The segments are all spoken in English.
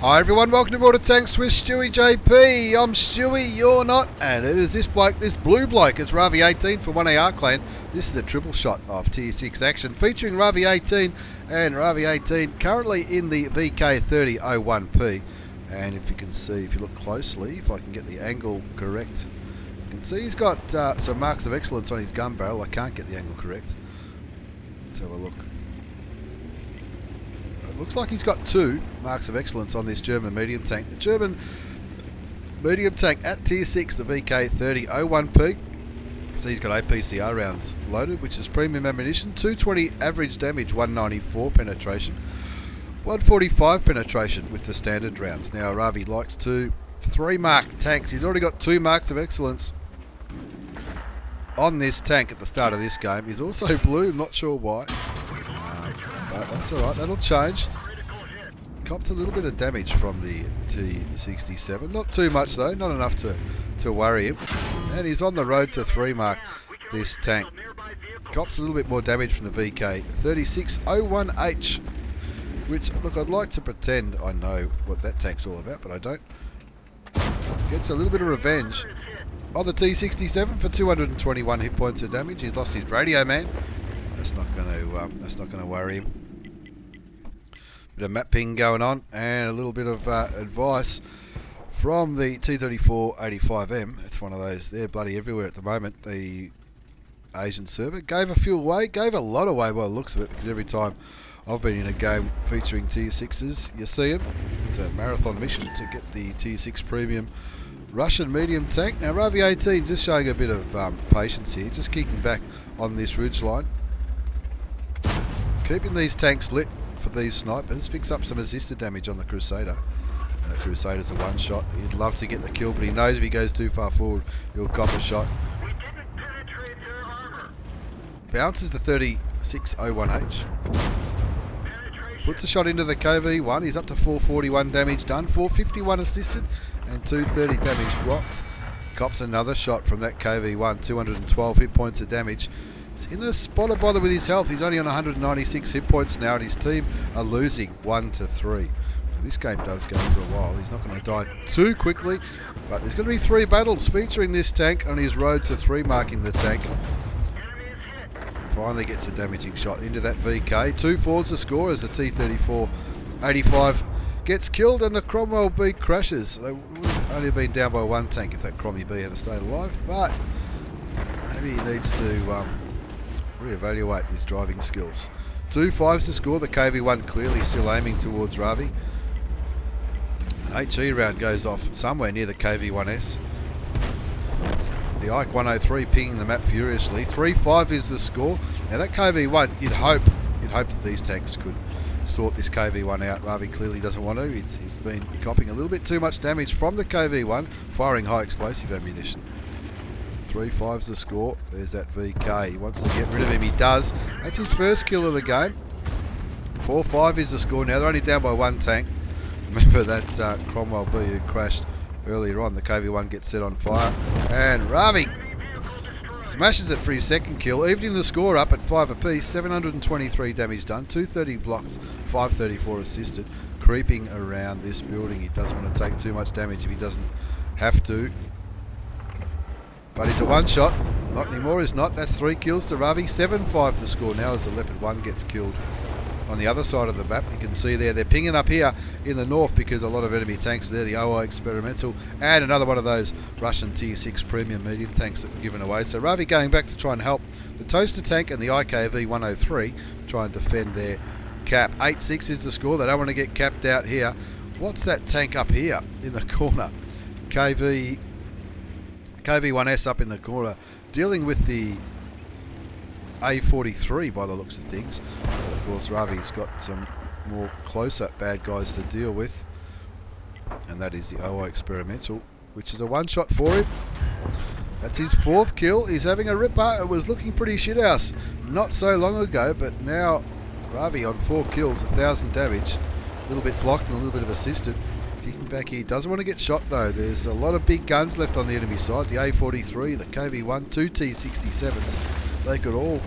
Hi everyone, welcome to Board of Tanks with stewiejp. I'm Stewie, you're not, and it is this bloke, this blue bloke. It's Ravi18 for 1AR Clan. This is a triple shot of Tier 6 action featuring Ravi18 and Ravi18 currently in the VK3001P. And if you can see, if you look closely, if I can get the angle correct, you can see he's got some marks of excellence on his gun barrel. I can't get the angle correct. Let's have a look. It looks like he's got 2 marks of excellence on this German medium tank. The German medium tank at Tier 6, the VK3001P. So he's got APCR rounds loaded, which is premium ammunition. 220 average damage, 194 penetration, 145 penetration with the standard rounds. Now Ravi likes 3 mark tanks. He's already got 2 marks of excellence on this tank at the start of this game. He's also blue, I'm not sure why. But that's alright, that'll change. Copped a little bit of damage from the T67. Not too much though, not enough to worry him. And he's on the road to 3 mark, this tank. Cops a little bit more damage from the VK3601H. Which, look, I'd like to pretend I know what that tank's all about, but I don't. Gets a little bit of revenge on the T67 for 221 hit points of damage. He's lost his radio man. That's not going to worry him. Bit of map ping going on, and a little bit of advice from the T3485M. It's one of those, they're bloody everywhere at the moment. The Asian server gave a few away, gave a lot away by the looks of it, because every time I've been in a game featuring Tier 6s, you see it. It's a marathon mission to get the Tier 6 premium Russian medium tank. Now Ravi18 just showing a bit of patience here, just kicking back on this ridge line. Keeping these tanks lit for these snipers. Picks up some assisted damage on the Crusader. Crusader's a one shot. He'd love to get the kill, but he knows if he goes too far forward, he'll cop a shot. Bounces the 3601H. Puts a shot into the KV1. He's up to 441 damage done, 451 assisted, and 230 damage blocked. Cops another shot from that KV1, 212 hit points of damage. He's in a spot of bother with his health. He's only on 196 hit points now, and his team are losing 1-3. This game does go for a while. He's not going to die too quickly, but there's going to be 3 battles featuring this tank on his road to 3 marking the tank. Finally gets a damaging shot into that VK. 2-4's the score as the T3485 gets killed and the Cromwell B crashes. They would have only been down by 1 tank if that Crommy B had stayed alive, but maybe he needs to reevaluate his driving skills. 2-5's the score. The KV1 clearly still aiming towards Ravi. An HE round goes off somewhere near the KV1S. The Ike 103 pinging the map furiously. 3-5 is the score. Now that KV1, you'd hope that these tanks could sort this KV1 out. Ravi clearly doesn't want to. He's been copping a little bit too much damage from the KV1, firing high explosive ammunition. 3-5's the score. There's that VK. He wants to get rid of him. He does. That's his first kill of the game. 4-5 is the score. Now they're only down by 1 tank. Remember that Cromwell B who crashed earlier on. The KV1 gets set on fire. And Ravi smashes it for his second kill, evening the score up at 5 apiece. 723 damage done. 230 blocked. 534 assisted. Creeping around this building. He doesn't want to take too much damage if he doesn't have to. But he's a one shot. Not anymore, he's not. That's 3 kills to Ravi. 7-5 the score now as the Leopard 1 gets killed on the other side of the map. You can see there, they're pinging up here in the north because a lot of enemy tanks there. The OI Experimental and another one of those Russian Tier 6 premium medium tanks that were given away. So Ravi going back to try and help the Toaster tank and the IKV 103 try and defend their cap. 8-6 is the score. They don't want to get capped out here. What's that tank up here in the corner? KV1S up in the corner, dealing with the A43 by the looks of things. But of course, Ravi's got some more closer bad guys to deal with, and that is the OI Experimental, which is a one shot for him. That's his 4th kill. He's having a ripper. It was looking pretty shithouse not so long ago, but now Ravi on 4 kills, 1,000 damage, a little bit blocked and a little bit of assisted. Kicking back here, doesn't want to get shot though. There's a lot of big guns left on the enemy side. The A43, the KV1, 2 T67s. They could all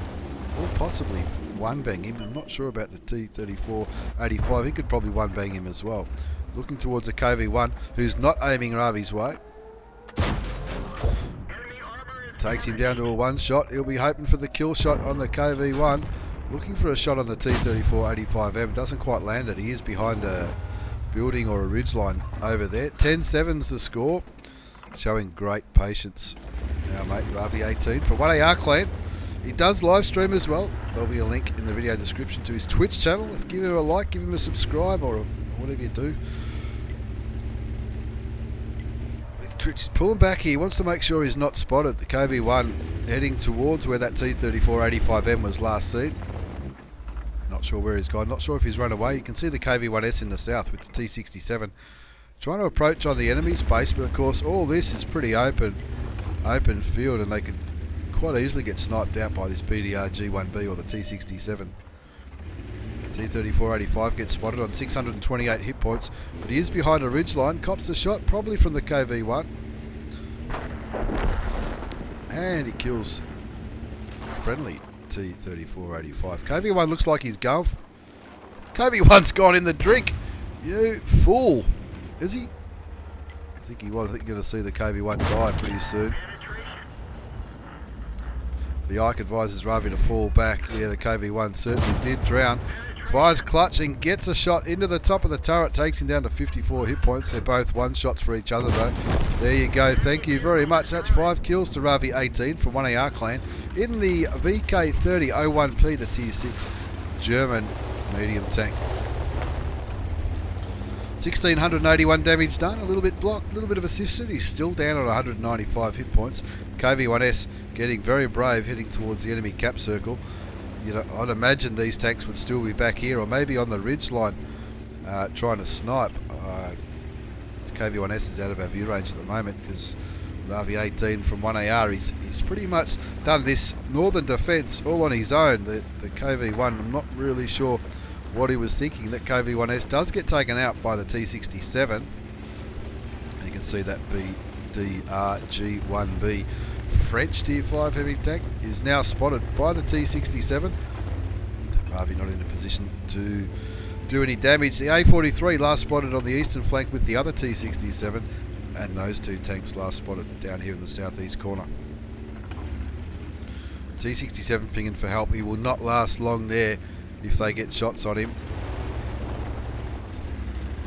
possibly one bang him. I'm not sure about the T3485. He could probably one bang him as well. looking towards a KV-1 who's not aiming Ravi's way. Takes him down to a one shot. He'll be hoping for the kill shot on the KV-1. Looking for a shot on the T3485M. Doesn't quite land it. He is behind a building or a ridgeline over there. 10-7's the score. Showing great patience. Now mate, Ravi 18 for 1AR Clan. He does live stream as well. There'll be a link in the video description to his Twitch channel. Give him a like, give him a subscribe, or whatever you do. With Twitch, he's pulling back here. He wants to make sure he's not spotted. The KV-1 heading towards where that T3485M was last seen. Not sure where he's gone. Not sure if he's run away. You can see the KV-1S in the south with the T67 trying to approach on the enemy's base, but of course all this is pretty open field, and they could quite easily get sniped out by this BDR G1B or the T67. T3485 gets spotted on 628 hit points, but he is behind a ridgeline. Cops a shot, probably from the KV-1, and he kills friendly T3485. KV-1 looks like he's going. KV-1's gone in the drink. You fool! Is he? I think he was. I think you're going to see the KV-1 die pretty soon. The Ike advises Ravi to fall back. Yeah, the KV-1 certainly did drown. Fires clutch and gets a shot into the top of the turret. Takes him down to 54 hit points. They're both one shots for each other though. There you go. Thank you very much. That's 5 kills to Ravi 18 from 1AR Clan in the VK3001P, the Tier 6 German medium tank. 1681 damage done, a little bit blocked, a little bit of assisted. He's still down on 195 hit points. KV-1S getting very brave, heading towards the enemy cap circle. You know, I'd imagine these tanks would still be back here, or maybe on the ridge line, trying to snipe. KV-1S is out of our view range at the moment because Ravi 18 from 1AR, he's pretty much done this northern defence all on his own. The KV-1, I'm not really sure what he was thinking. That KV-1S does get taken out by the T67. You can see that BDRG1B French Tier 5 heavy tank is now spotted by the T67. Ravi not in a position to do any damage. The A43 last spotted on the eastern flank with the other T67, and those two tanks last spotted down here in the southeast corner. T67 pinging for help. He will not last long there if they get shots on him.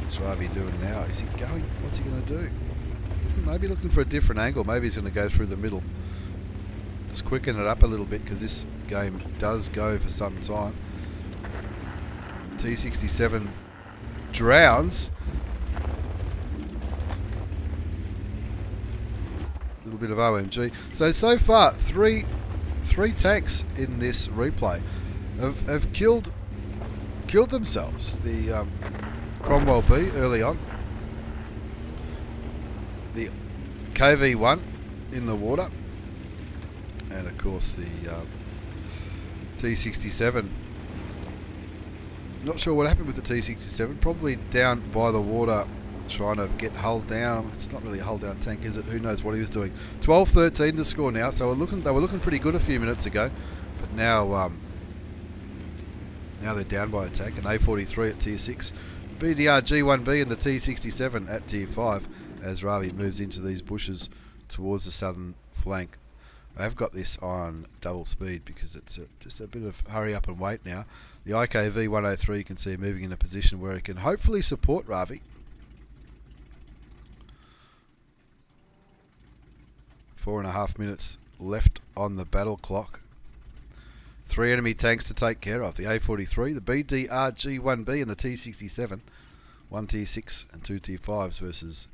What's Ravi doing now? Is he going? What's he going to do? Maybe looking for a different angle. Maybe he's going to go through the middle. Just quicken it up a little bit because this game does go for some time. T67 drowns. A little bit of OMG. So far, three tanks in this replay have killed themselves. The Cromwell B early on, the KV-1 in the water, and of course the T67. Not sure what happened with the T67. Probably down by the water, trying to get hull down. It's not really a hull down tank, is it? Who knows what he was doing. 12-13 to score now. So they were looking pretty good a few minutes ago, but now they're down by a tank. An A43 at Tier 6. BDR G1B and the T67 at Tier 5 as Ravi moves into these bushes towards the southern flank. I have got this on double speed because it's just a bit of hurry up and wait now. The IKV 103 you can see moving in a position where it can hopefully support Ravi. 4.5 minutes left on the battle clock. 3 enemy tanks to take care of. The A43, the BDR G1B and the T67. 1 Tier 6 and 2 Tier 5s versus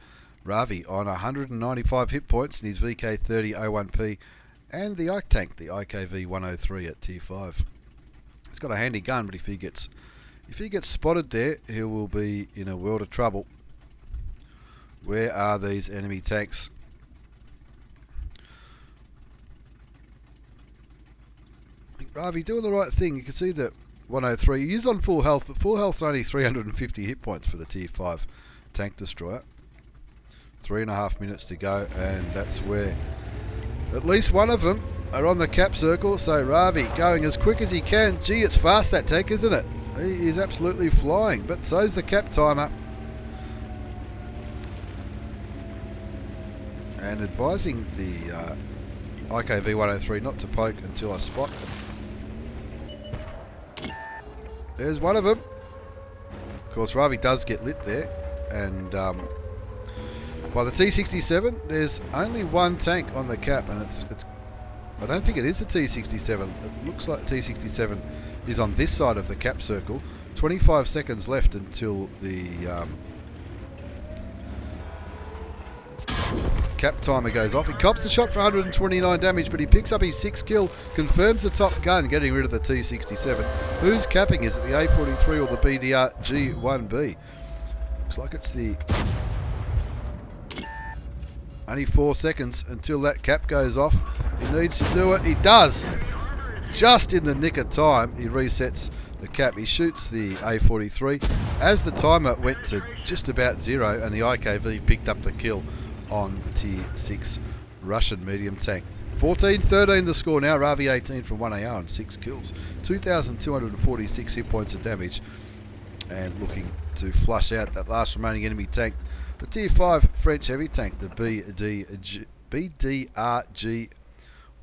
Ravi on 195 hit points in his VK3001P and the Ike tank, the IKV 103 at Tier 5. He's got a handy gun, but if he gets spotted there, he will be in a world of trouble. Where are these enemy tanks? I think Ravi doing the right thing. You can see that 103 he is on full health, but full health's only 350 hit points for the Tier 5 tank destroyer. 3.5 minutes to go, and that's where at least one of them are on the cap circle. So Ravi going as quick as he can. Gee, it's fast, that tank, isn't it? He is absolutely flying, but so's the cap timer. and advising the IKV-103 not to poke until I spot them. There's one of them. Of course, Ravi does get lit there, and by the T67, there's only one tank on the cap, and it's I don't think it is the T67. It looks like the T67 is on this side of the cap circle. 25 seconds left until the cap timer goes off. He cops the shot for 129 damage, but he picks up his 6th kill, confirms the top gun, getting rid of the T67. Who's capping? Is it the A43 or the BDR G1B? Looks like it's the... Only 4 seconds until that cap goes off. He needs to do it. He does! Just in the nick of time, he resets the cap. He shoots the A43 as the timer went to just about 0, and the IKV picked up the kill on the Tier 6 Russian medium tank. 14-13 the score now. Ravi 18 from 1AR and 6 kills. 2,246 hit points of damage, and looking to flush out that last remaining enemy tank. The Tier 5 French heavy tank, the BDR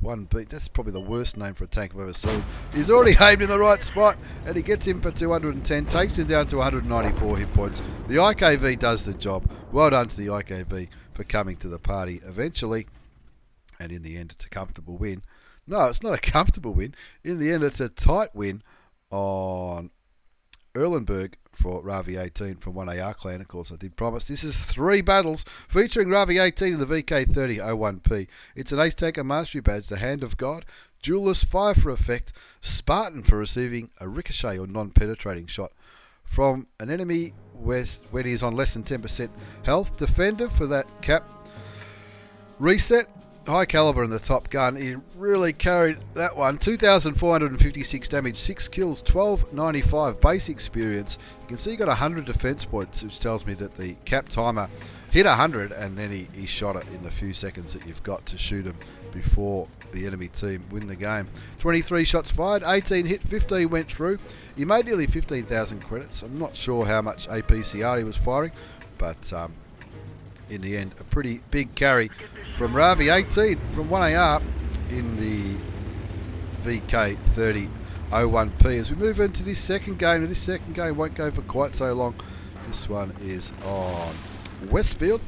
G1B. That's probably the worst name for a tank I've ever seen. He's already aimed in the right spot, and he gets him for 210, takes him down to 194 hit points. The IKV does the job. Well done to the IKV for coming to the party eventually, and in the end it's a comfortable win. No, it's not a comfortable win. In the end, it's a tight win on Erlenberg for Ravi 18 from 1AR clan. Of course, I did promise. This is 3 battles featuring Ravi 18 in the VK3001P. It's an Ace Tanker Mastery Badge, the Hand of God, Duelist, Fire for Effect, Spartan for receiving a ricochet or non-penetrating shot from an enemy when he's on less than 10% health, Defender for that cap reset, High Caliber in the top gun. He really carried that one. 2,456 damage, 6 kills, 1295 base experience. You can see he got 100 defense points, which tells me that the cap timer hit 100, and then he shot it in the few seconds that you've got to shoot him before the enemy team win the game. 23 shots fired, 18 hit, 15 went through. He made nearly 15,000 credits. I'm not sure how much APCR he was firing, but in the end, a pretty big carry from Ravi 18 from 1AR in the VK3001P. As we move into this second game, this second game won't go for quite so long. This one is on Westfield,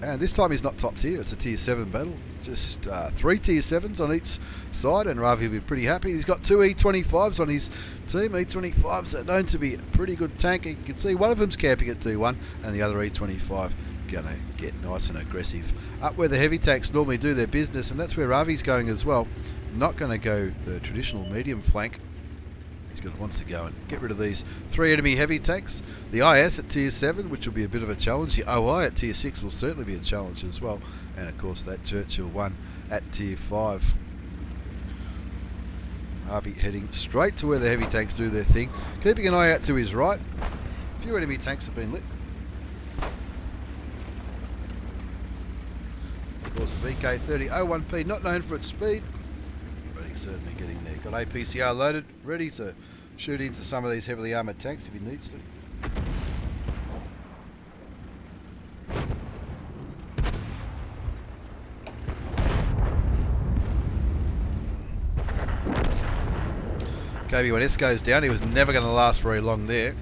and this time he's not top tier. It's a Tier 7 battle. Just 3 Tier 7s on each side, and Ravi will be pretty happy. He's got 2 E25s on his team. E25s are known to be a pretty good tank. You can see one of them's camping at T1, and the other E25 going to get nice and aggressive up where the heavy tanks normally do their business, and that's where Ravi's going as well. Not going to go the traditional medium flank. Wants to go and get rid of these 3 enemy heavy tanks. The IS at Tier 7, which will be a bit of a challenge. The OI at Tier 6 will certainly be a challenge as well. And of course that Churchill 1 at Tier 5. Harvey heading straight to where the heavy tanks do their thing. Keeping an eye out to his right. A few enemy tanks have been lit. Of course the VK3001P, not known for its speed, but he's certainly getting there. Got APCR loaded, ready to shoot into some of these heavily armoured tanks if he needs to. KV1S goes down. He was never going to last very long there.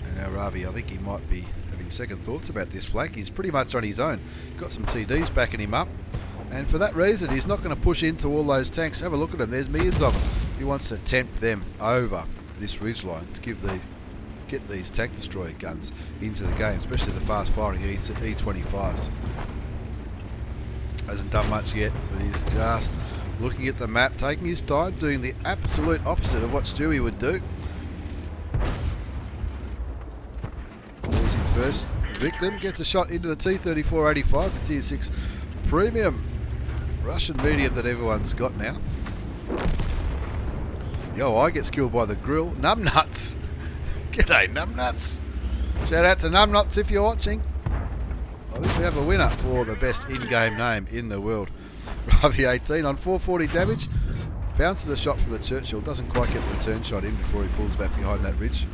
And now Ravi, I think he might be having second thoughts about this flank. He's pretty much on his own. Got some TDs backing him up. And for that reason, he's not going to push into all those tanks. Have a look at them. There's millions of them. He wants to tempt them over this ridgeline to get these tank destroyer guns into the game, especially the fast-firing E25s. Hasn't done much yet, but he's just looking at the map, taking his time, doing the absolute opposite of what Stewie would do. There's his first victim. Gets a shot into the T3485, the Tier 6 premium Russian medium that everyone's got now. Yo, I get killed by the grill. Numbnuts. G'day, Numbnuts. Shout out to Numbnuts if you're watching. I think we have a winner for the best in-game name in the world. Ravi 18 on 440 damage. Bounces the shot from the Churchill. Doesn't quite get the return shot in before he pulls back behind that ridge.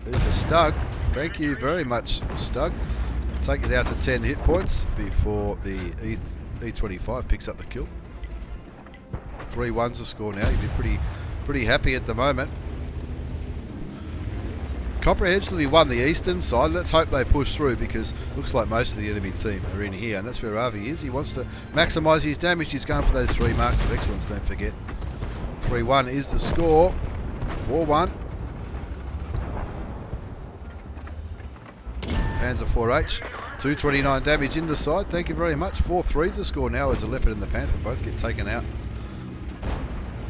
There's the Stug. Thank you very much, Stug. Take it down to 10 hit points before the E25 picks up the kill. 3-1's the score now. You'd be pretty happy at the moment. Comprehensively won the eastern side. Let's hope they push through, because looks like most of the enemy team are in here, and that's where Ravi is. He wants to maximise his damage. He's going for those 3 marks of excellence, don't forget. 3-1 is the score. 4-1. Panzer 4H. 229 damage in the side. Thank you very much. 4-3's the score now, as the Leopard and the Panther both get taken out.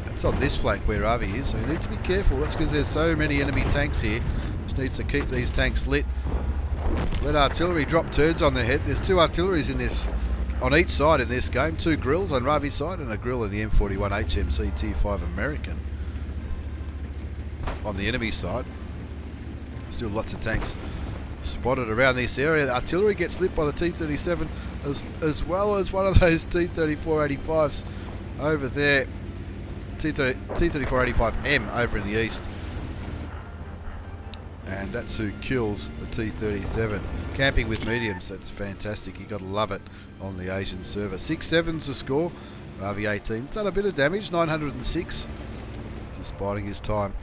It's on this flank where Ravi is, so you need to be careful. That's because there's so many enemy tanks here. Just needs to keep these tanks lit. Let artillery drop turds on their head. There's 2 artilleries in this, on each side in this game. 2 grills on Ravi's side and a grill in the M41 HMC Tier 5 American. On the enemy side, still lots of tanks spotted around this area. The artillery gets lit by the T-37 as well as one of those T-3485s over there. T-3485M over in the east. And that's who kills the T-37. Camping with mediums, that's fantastic. You got to love it on the Asian server. 6-7's the score. Ravi 18's done a bit of damage, 906. Just biding his time.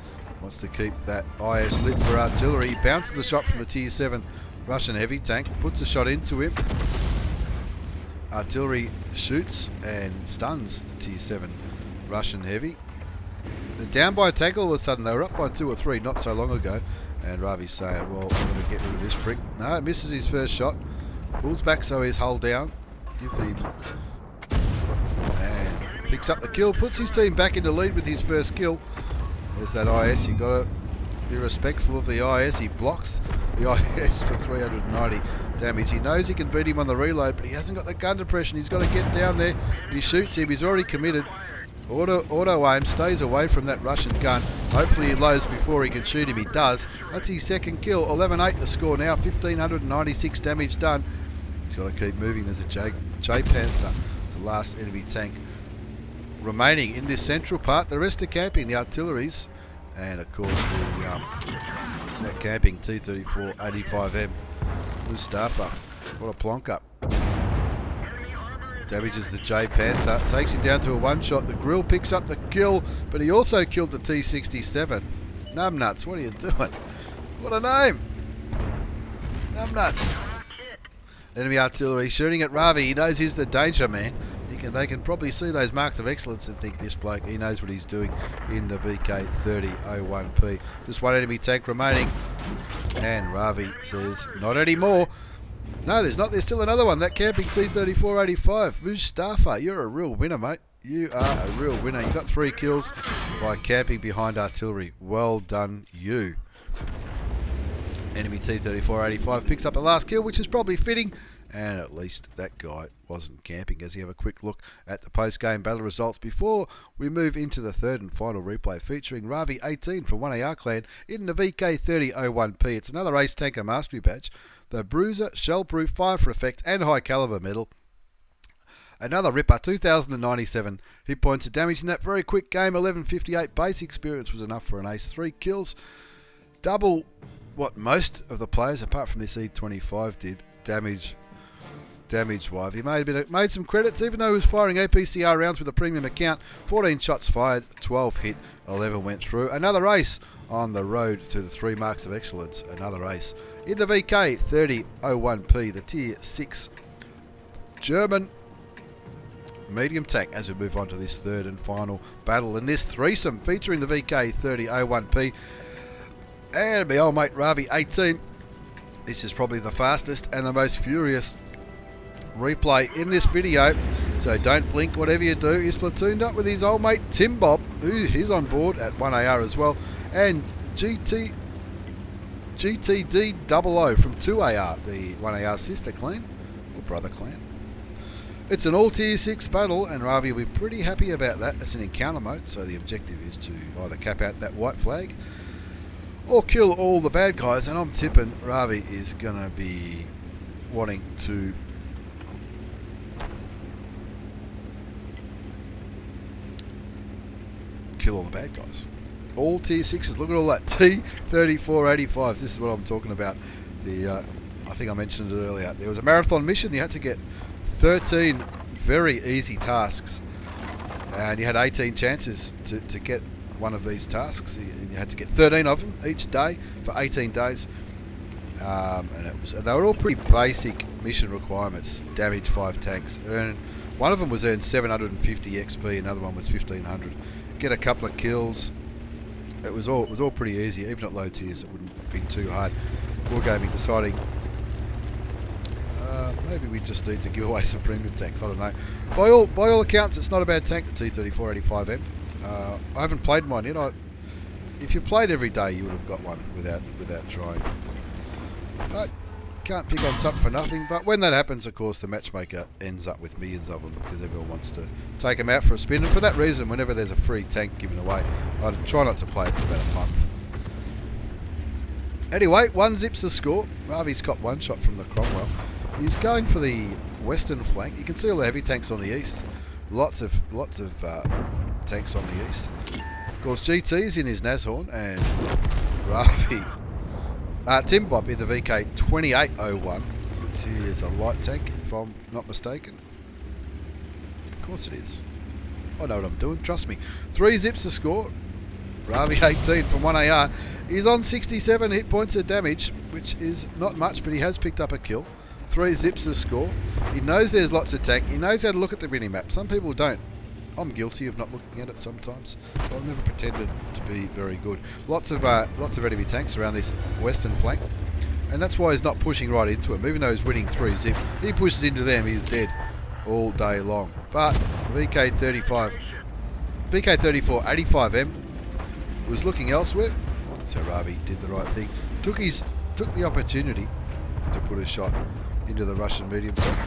Wants to keep that IS lit for artillery. He bounces the shot from the Tier 7 Russian heavy tank, puts a shot into him. Artillery shoots and stuns the Tier 7 Russian heavy. They're down by a tank all of a sudden. They were up by 2 or 3 not so long ago. And Ravi's saying, well, I'm going to get rid of this prick. No, misses his first shot. Pulls back so he's hull down. And picks up the kill. Puts his team back into lead with his first kill. There's that IS. You've got to be respectful of the IS. He blocks the IS for 390 damage. He knows he can beat him on the reload, but he hasn't got the gun depression. He's got to get down there. He shoots him. He's already committed. Auto aim, stays away from that Russian gun. Hopefully he loads before he can shoot him. He does. That's his second kill. 11-8 the score now. 1,596 damage done. He's got to keep moving. There's a J Panther. It's the last enemy tank remaining in this central part. The rest are camping, the artilleries, and of course the that camping T-3485M Mustafa. What a plonk up. Damages the J Panther, takes him down to a 1-shot. The grill picks up the kill, but he also killed the T-67. Numbnuts, what are you doing? What a name! Numbnuts. Enemy artillery shooting at Ravi. He knows he's the danger man. They can probably see those marks of excellence and think this bloke, he knows what he's doing in the VK3001P. Just 1 enemy tank remaining. And Ravi says, not anymore. No, there's not. There's still another one. That camping T-3485. Mustafa, you're a real winner, mate. You are a real winner. You got 3 kills by camping behind artillery. Well done, you. Enemy T-3485 picks up the last kill, which is probably fitting. And at least that guy wasn't camping. As you have a quick look at the post-game battle results before we move into the third and final replay featuring Ravi 18 from 1AR Clan in the VK3001P. It's another Ace Tanker Mastery Badge, the Bruiser, Shellproof, Fire for Effect and High Caliber Medal. Another Ripper, 2,097 hit points of damage in that very quick game. 1158 base experience was enough for an ace. 3 kills. Double what most of the players, apart from this E25, did damage-wise. He made some credits, even though he was firing APCR rounds with a premium account. 14 shots fired, 12 hit, 11 went through. Another ace on the road to the 3 marks of excellence. Another ace in the VK3001P, the Tier 6 German medium tank, as we move on to this third and final battle in this threesome featuring the VK3001P and my old mate Ravi 18. This is probably the fastest and the most furious replay in this video, so don't blink. Whatever you do, he's platooned up with his old mate Tim Bob, who is on board at 1AR as well, and GTD00 from 2AR, the 1AR sister clan or brother clan. It's an all tier 6 battle, and Ravi will be pretty happy about that. It's an encounter mode, so the objective is to either cap out that white flag or kill all the bad guys, and I'm tipping Ravi is going to be wanting to kill all the bad guys. all tier 6s. Look at all that T3485s. This is what I'm talking about. I think I mentioned it earlier. There was a marathon mission. You had to get 13 very easy tasks, and you had 18 chances to get one of these tasks. You had to get 13 of them each day for 18 days. And they were all pretty basic mission requirements. Damage 5 tanks. One of them was earn 750 XP. Another one was 1500. Get a couple of kills. It was all pretty easy. Even at low tiers, it wouldn't have been too hard. Wargaming deciding maybe we just need to give away some premium tanks. I don't know. By all accounts, it's not a bad tank, the T3485M. I haven't played mine yet. If you played every day, you would have got one without trying. But can't pick on something for nothing. But when that happens, of course, the matchmaker ends up with millions of them because everyone wants to take them out for a spin. And for that reason, whenever there's a free tank given away, I try not to play it for about a month. Anyway, 1 zips the score. Ravi's got one shot from the Cromwell. He's going for the western flank. You can see all the heavy tanks on the east. Lots of tanks on the east. Of course, GT's in his Nashorn, and Ravi, Timbob in the VK2801, which is a light tank, if I'm not mistaken. Of course it is. I know what I'm doing, trust me. 3 zips to score. Ravi 18 from 1AR. He's on 67 hit points of damage, which is not much, but he has picked up a kill. 3 zips to score. He knows there's lots of tank. He knows how to look at the mini-map. Some people don't. I'm guilty of not looking at it sometimes. But I've never pretended to be very good. Lots of enemy tanks around this western flank, and that's why he's not pushing right into him. Even though he's winning 3 zip, he pushes into them, he's dead all day long. But VK3485M was looking elsewhere, so Ravi did the right thing. Took the opportunity to put a shot into the Russian medium tank.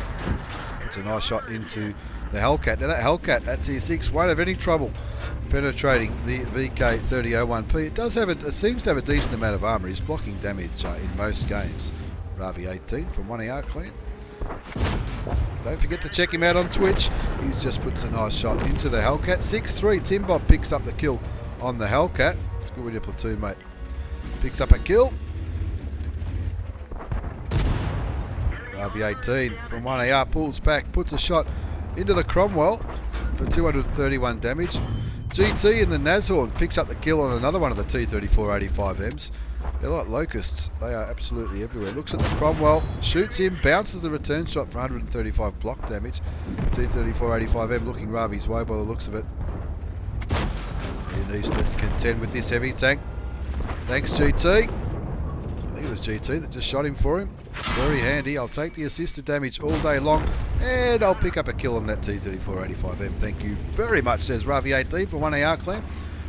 It's a nice shot into the Hellcat. Now that Hellcat at tier 6 won't have any trouble penetrating the VK3001P. It seems to have a decent amount of armour. He's blocking damage in most games. Ravi 18 from 1AR clan. Don't forget to check him out on Twitch. He's just puts a nice shot into the Hellcat. 6-3. Timbob picks up the kill on the Hellcat. It's good with your platoon, mate. Picks up a kill. Ravi 18 from 1AR pulls back, puts a shot into the Cromwell for 231 damage. GT in the Nashorn picks up the kill on another one of the T3485Ms. They're like locusts. They are absolutely everywhere. Looks at the Cromwell, shoots him, bounces the return shot for 135 block damage. T3485M looking Ravi's way by the looks of it. He needs to contend with this heavy tank. Thanks, GT. I think it was GT that just shot him for him. Very handy. I'll take the assisted damage all day long, and I'll pick up a kill on that T3485M. Thank you very much, says Ravi 18 for 1AR clan.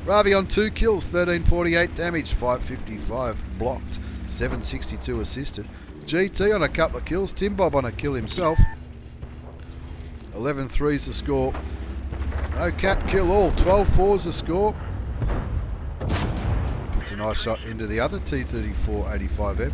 Ravi on 2 kills, 1348 damage, 555 blocked, 762 assisted. GT on a couple of kills, Timbob on a kill himself. 11 threes to score. No cap kill all, 12 fours to score. Puts a nice shot into the other T3485M.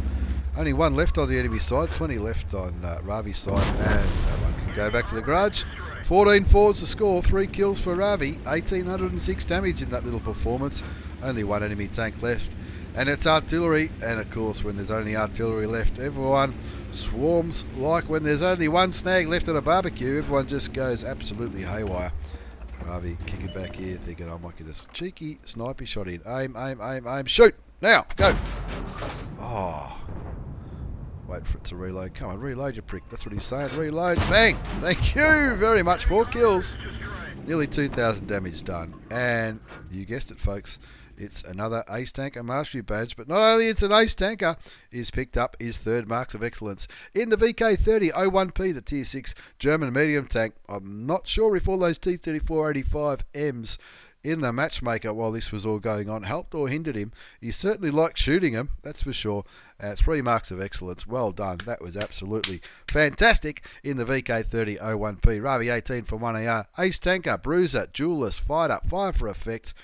Only one left on the enemy side, plenty left on Ravi's side, and that one can go back to the garage. 14 fours to score, 3 kills for Ravi, 1806 damage in that little performance. Only one enemy tank left, and it's artillery, and of course when there's only artillery left, everyone swarms like when there's only one snag left at a barbecue. Everyone just goes absolutely haywire. Ravi kicking back here, thinking I might get a cheeky snipey shot in. Aim, aim, aim, aim, shoot! Now, go! Oh. Wait for it to reload. Come on, reload, you prick. That's what he's saying. Reload. Bang! Thank you very much. 4 kills. Nearly 2,000 damage done. And you guessed it, folks. It's another Ace Tanker Mastery Badge. But not only it's an Ace Tanker, he's picked up his 3rd Marks of Excellence in the VK3001P, the Tier 6 German medium tank. I'm not sure if all those T3485Ms in the matchmaker while this was all going on helped or hindered him. He certainly liked shooting him, that's for sure. 3 Marks of Excellence, well done. That was absolutely fantastic in the VK3001P. Ravi 18 from 1AR. Ace Tanker, Bruiser, Duelist, Fighter, Fire for Effects.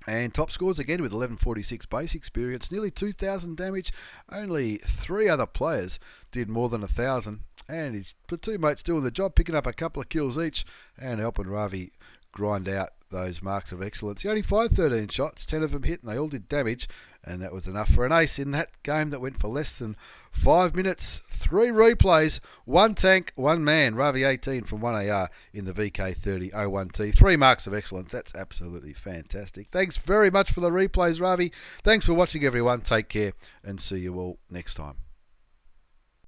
And top scores again with 1146 base experience, nearly 2,000 damage. Only 3 other players did more than 1,000. And his platoon mates doing the job, picking up a couple of kills each and helping Ravi grind out those marks of excellence. He only fired 13 shots, 10 of them hit, and they all did damage, and that was enough for an ace in that game that went for less than 5 minutes. 3 replays, 1 tank, 1 man. Ravi 18 from 1AR in the VK3001T. 3 marks of excellence. That's absolutely fantastic. Thanks very much for the replays, Ravi. Thanks for watching, everyone. Take care, and see you all next time.